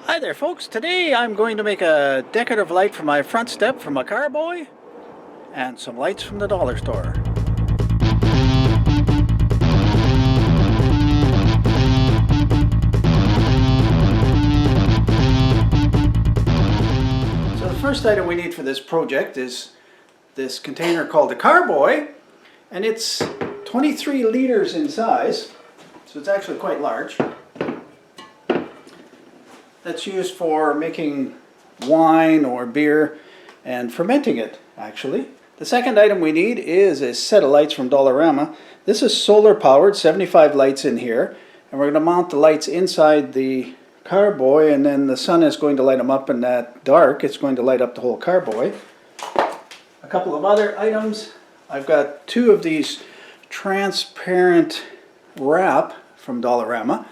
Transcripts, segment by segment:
Hi there folks, today I'm going to make a decorative light for my front step from a Carboy and some lights from the dollar store. So the first item we need for this project is this container called the Carboy, and it's 23 liters in size, so it's actually quite large. That's used for making wine or beer and fermenting it, actually. The second item we need is a set of lights from Dollarama. This is solar powered, 75 lights in here, and we're going to mount the lights inside the Carboy, and then the sun is going to light them up, and at dark it's going to light up the whole Carboy. A couple of other items. I've got two of these transparent wrap from Dollarama,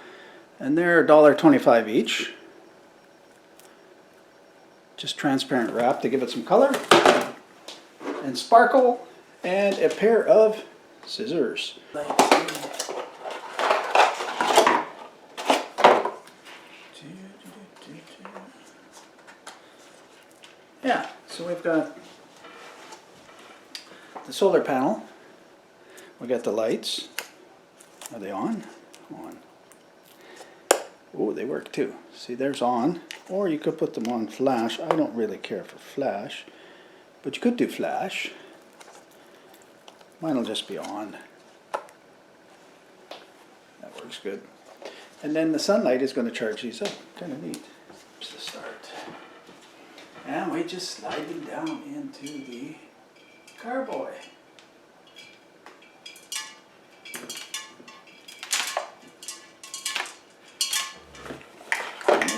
and they're $1.25 each. Just transparent wrap to give it some color and sparkle, and a pair of scissors. Yeah, so we've got the solar panel, we got the lights. Are they on? On. Oh, they work too. See, there's on. Or you could put them on flash. I don't really care for flash, but you could do flash. Mine will just be on. That works good. And then the sunlight is going to charge these up. Kind of neat. Here's the start. And we just slide them down into the Carboy.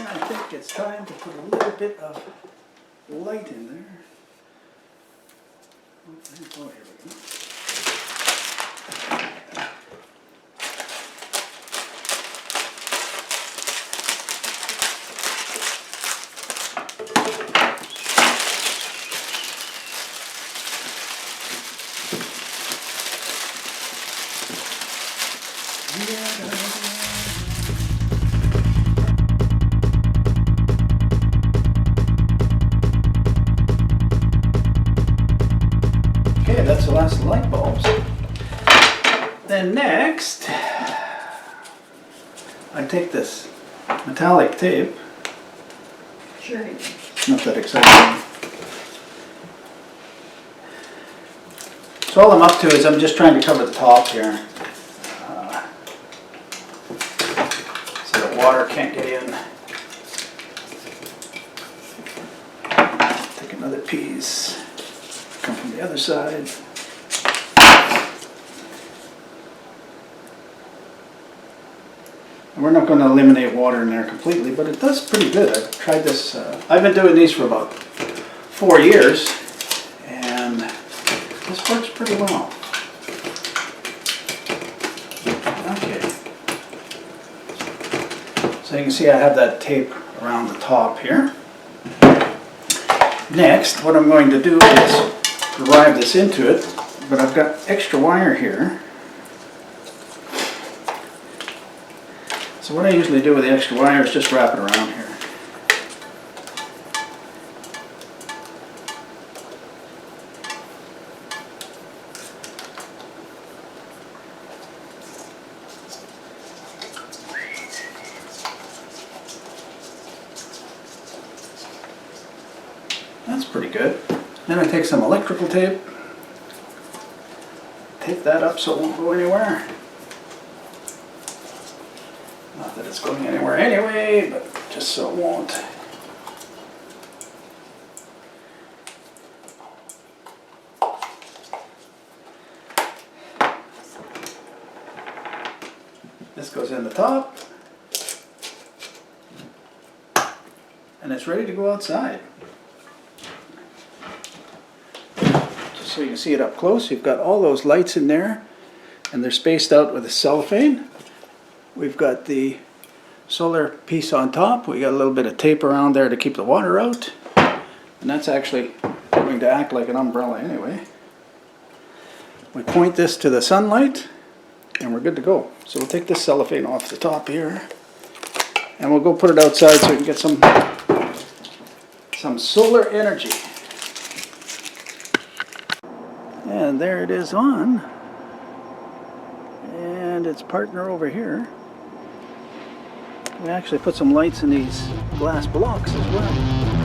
I think it's time to put a little bit of light in there. Oh, here we go. Okay, that's the last light bulbs. Then next, I take this metallic tape. Sure. Not that exciting. So all I'm up to is I'm just trying to cover the top here, so that water can't get in. Take another piece, come from the other side. And we're not going to eliminate water in there completely, but it does pretty good. I've tried this, I've been doing these for about 4 years, and this works pretty well. Okay. So you can see I have that tape around the top here. Next, what I'm going to do is drive this into it, but I've got extra wire here. So what I usually do with the extra wire is just wrap it around here. That's pretty good. Then I take some electrical tape, tape that up so it won't go anywhere. Not that it's going anywhere anyway, but just so it won't. This goes in the top, and it's ready to go outside. Just so you can see it up close, you've got all those lights in there, and they're spaced out with a cellophane. We've got the solar piece on top. We got a little bit of tape around there to keep the water out. And that's actually going to act like an umbrella anyway. We point this to the sunlight and we're good to go. So we'll take this cellophane off the top here. And we'll go put it outside so we can get some solar energy. And there it is on. And its partner over here. We actually put some lights in these glass blocks as well.